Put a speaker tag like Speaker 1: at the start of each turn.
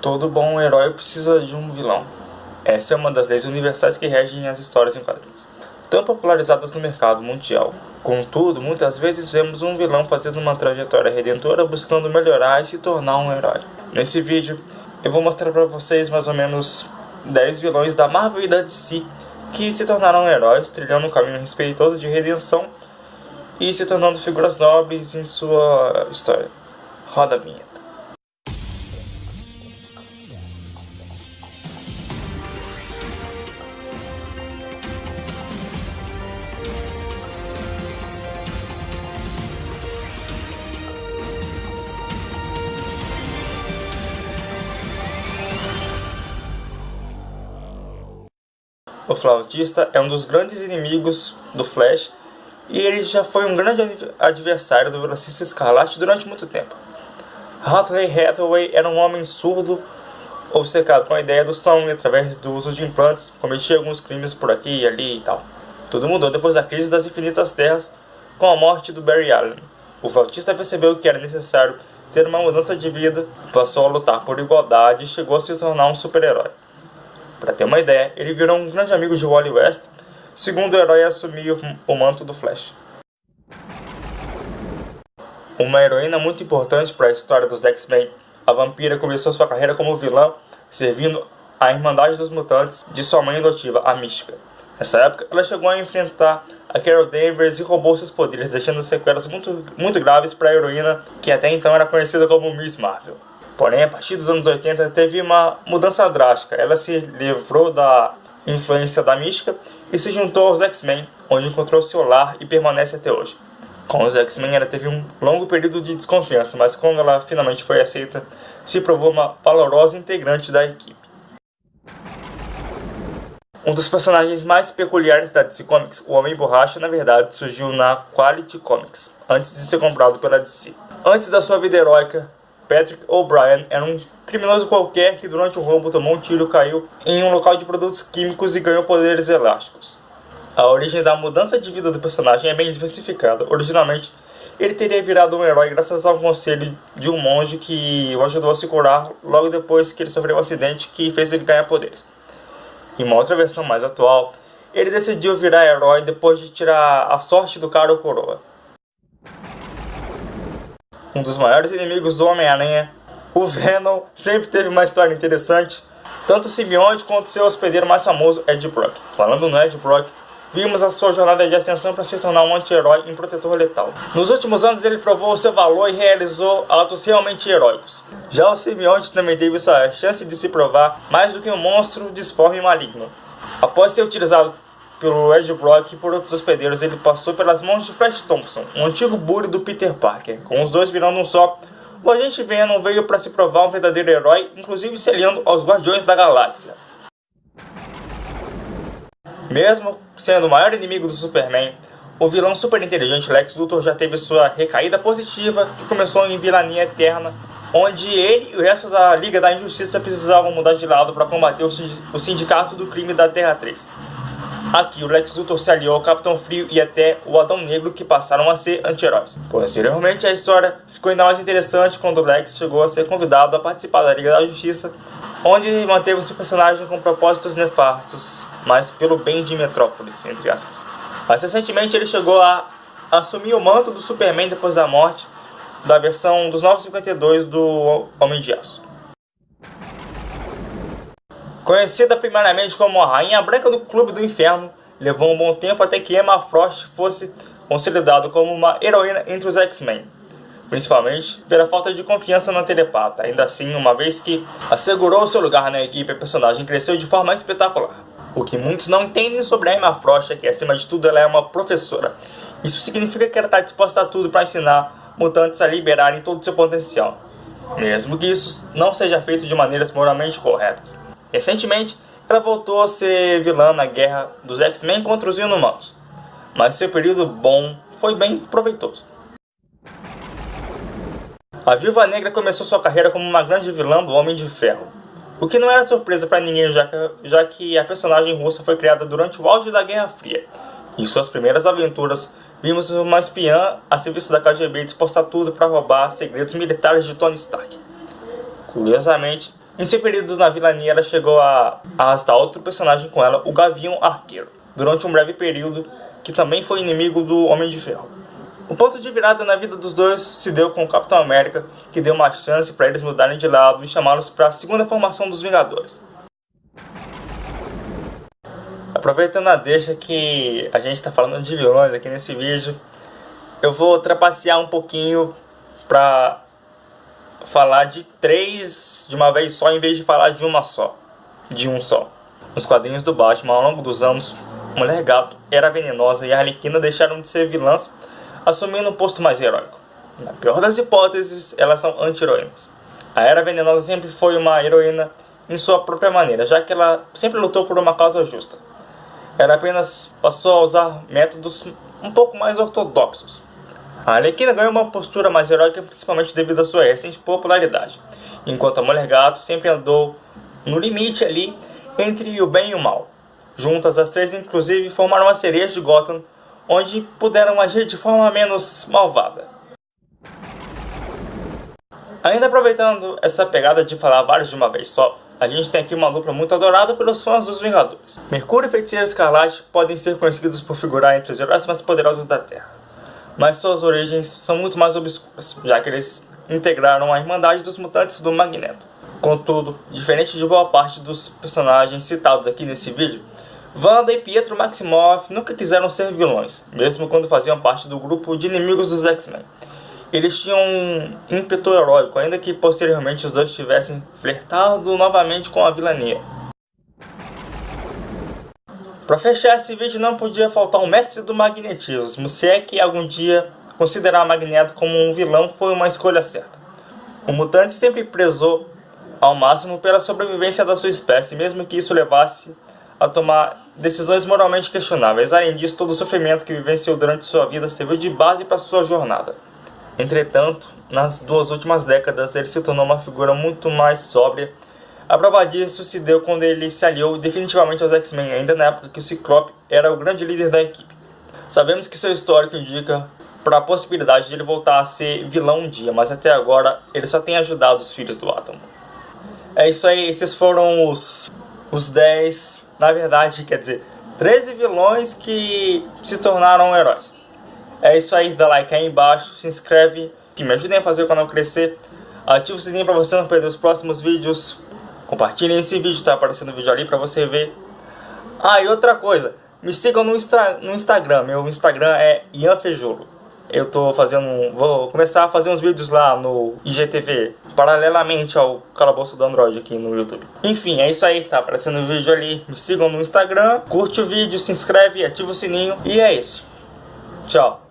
Speaker 1: Todo bom herói precisa de um vilão. Essa é uma das leis universais que regem as histórias em quadrinhos, tão popularizadas no mercado mundial. Contudo, muitas vezes vemos um vilão fazendo uma trajetória redentora buscando melhorar e se tornar um herói. Nesse vídeo, eu vou mostrar para vocês mais ou menos 10 vilões da Marvel e da DC que se tornaram heróis, trilhando um caminho respeitoso de redenção e se tornando figuras nobres em sua história. Roda a vinheta. O Flautista é um dos grandes inimigos do Flash e ele já foi um grande adversário do Velocista Escarlate durante muito tempo. Hartley Hathaway era um homem surdo, obcecado com a ideia do som e através do uso de implantes cometia alguns crimes por aqui e ali e tal. Tudo mudou depois da crise das Infinitas Terras com a morte do Barry Allen. O Flautista percebeu que era necessário ter uma mudança de vida, passou a lutar por igualdade e chegou a se tornar um super-herói. Para ter uma ideia, ele virou um grande amigo de Wally West, segundo o herói a assumir o manto do Flash. Uma heroína muito importante para a história dos X-Men, a Vampira começou sua carreira como vilã, servindo a Irmandade dos Mutantes de sua mãe adotiva, a Mística. Nessa época, ela chegou a enfrentar a Carol Danvers e roubou seus poderes, deixando sequelas muito graves para a heroína, que até então era conhecida como Miss Marvel. Porém, a partir dos anos 80, teve uma mudança drástica. Ela se livrou da influência da Mística e se juntou aos X-Men, onde encontrou seu lar e permanece até hoje. Com os X-Men, ela teve um longo período de desconfiança, mas quando ela finalmente foi aceita, se provou uma valorosa integrante da equipe. Um dos personagens mais peculiares da DC Comics, o Homem-Borracha, na verdade, surgiu na Quality Comics, antes de ser comprado pela DC. Antes da sua vida heróica, Patrick O'Brien era um criminoso qualquer que durante um roubo tomou um tiro e caiu em um local de produtos químicos e ganhou poderes elásticos. A origem da mudança de vida do personagem é bem diversificada. Originalmente, ele teria virado um herói graças ao conselho de um monge que o ajudou a se curar logo depois que ele sofreu um acidente que fez ele ganhar poderes. Em uma outra versão mais atual, ele decidiu virar herói depois de tirar a sorte do cara ou coroa. Um dos maiores inimigos do Homem-Aranha, o Venom, sempre teve uma história interessante. Tanto o simbionte quanto seu hospedeiro mais famoso, Ed Brock. Falando no Ed Brock, vimos a sua jornada de ascensão para se tornar um anti-herói e um protetor letal. Nos últimos anos ele provou o seu valor e realizou atos realmente heróicos. Já o simbionte também teve sua chance de se provar mais do que um monstro disforme e maligno. Após ser utilizado pelo Ed Brock e por outros hospedeiros, ele passou pelas mãos de Flash Thompson, um antigo bully do Peter Parker. Com os dois virando um só, o agente Venom veio para se provar um verdadeiro herói, inclusive se aliando aos Guardiões da Galáxia. Mesmo sendo o maior inimigo do Superman, o vilão super inteligente Lex Luthor já teve sua recaída positiva, que começou em Vilania Eterna, onde ele e o resto da Liga da Injustiça precisavam mudar de lado para combater o Sindicato do Crime da Terra 3. Aqui, o Lex Luthor se aliou ao Capitão Frio e até o Adão Negro, que passaram a ser anti-heróis. Posteriormente, a história ficou ainda mais interessante quando o Lex chegou a ser convidado a participar da Liga da Justiça, onde manteve seu personagem com propósitos nefastos, mas pelo bem de Metrópolis, entre aspas. Mas recentemente ele chegou a assumir o manto do Superman depois da morte da versão dos 952 do Homem de Aço. Conhecida primeiramente como a Rainha Branca do Clube do Inferno, levou um bom tempo até que Emma Frost fosse considerada como uma heroína entre os X-Men, principalmente pela falta de confiança na telepata. Ainda assim, uma vez que assegurou seu lugar na equipe, a personagem cresceu de forma espetacular. O que muitos não entendem sobre a Emma Frost é que, acima de tudo, ela é uma professora. Isso significa que ela está disposta a tudo para ensinar mutantes a liberarem todo o seu potencial, mesmo que isso não seja feito de maneiras moralmente corretas. Recentemente, ela voltou a ser vilã na guerra dos X-Men contra os Inumanos, mas seu período bom foi bem proveitoso. A Viúva Negra começou sua carreira como uma grande vilã do Homem de Ferro, o que não era surpresa para ninguém, já que a personagem russa foi criada durante o auge da Guerra Fria. Em suas primeiras aventuras, vimos uma espiã a serviço da KGB disposta a tudo para roubar segredos militares de Tony Stark. Curiosamente, Em seu período na vilania, ela chegou a arrastar outro personagem com ela, o Gavião Arqueiro, durante um breve período, que também foi inimigo do Homem de Ferro. O ponto de virada na vida dos dois se deu com o Capitão América, que deu uma chance para eles mudarem de lado e chamá-los para a segunda formação dos Vingadores. Aproveitando a deixa que a gente está falando de vilões aqui nesse vídeo, eu vou trapacear um pouquinho para falar de 3 de uma vez só, em vez de falar de um só. Nos quadrinhos do Batman, ao longo dos anos, Mulher Gato, Era Venenosa e a Arlequina deixaram de ser vilãs, assumindo um posto mais heróico. Na pior das hipóteses, elas são anti-heroínas. A Era Venenosa sempre foi uma heroína em sua própria maneira, já que ela sempre lutou por uma causa justa. Ela apenas passou a usar métodos um pouco mais ortodoxos. A Arlequina ganhou uma postura mais heróica principalmente devido à sua recente popularidade, enquanto a Mulher Gato sempre andou no limite ali entre o bem e o mal. Juntas, as 3 inclusive formaram as Sereias de Gotham, onde puderam agir de forma menos malvada. Ainda aproveitando essa pegada de falar vários de uma vez só, a gente tem aqui uma dupla muito adorada pelos fãs dos Vingadores. Mercúrio e Feiticeiro Escarlate podem ser conhecidos por figurar entre os heróis mais poderosos da Terra, mas suas origens são muito mais obscuras, já que eles integraram a Irmandade dos Mutantes do Magneto. Contudo, diferente de boa parte dos personagens citados aqui nesse vídeo, Wanda e Pietro Maximoff nunca quiseram ser vilões, mesmo quando faziam parte do grupo de inimigos dos X-Men. Eles tinham um ímpeto heróico, ainda que posteriormente os dois tivessem flertado novamente com a vilania. Para fechar esse vídeo, não podia faltar um mestre do magnetismo, se é que algum dia considerar Magneto como um vilão foi uma escolha certa. O mutante sempre prezou ao máximo pela sobrevivência da sua espécie, mesmo que isso levasse a tomar decisões moralmente questionáveis. Além disso, todo o sofrimento que vivenciou durante sua vida serviu de base para sua jornada. Entretanto, nas 2 últimas décadas, ele se tornou uma figura muito mais sóbria. A prova disso se deu quando ele se aliou definitivamente aos X-Men, ainda na época que o Ciclope era o grande líder da equipe. Sabemos que seu histórico indica para a possibilidade de ele voltar a ser vilão um dia, mas até agora ele só tem ajudado os filhos do Átomo. É isso aí, esses foram os 10, na verdade, quer dizer, 13 vilões que se tornaram heróis. É isso aí, dá like aí embaixo, se inscreve, que me ajudem a fazer o canal crescer. Ativa o sininho para você não perder os próximos vídeos. Compartilhem esse vídeo, tá aparecendo o vídeo ali para você ver. Ah, e outra coisa, me sigam no Instagram, meu Instagram é Ian Fejolo. Vou começar a fazer uns vídeos lá no IGTV, paralelamente ao Calabouço do Android aqui no YouTube. Enfim, é isso aí, tá aparecendo o vídeo ali. Me sigam no Instagram, curte o vídeo, se inscreve, ativa o sininho e é isso. Tchau.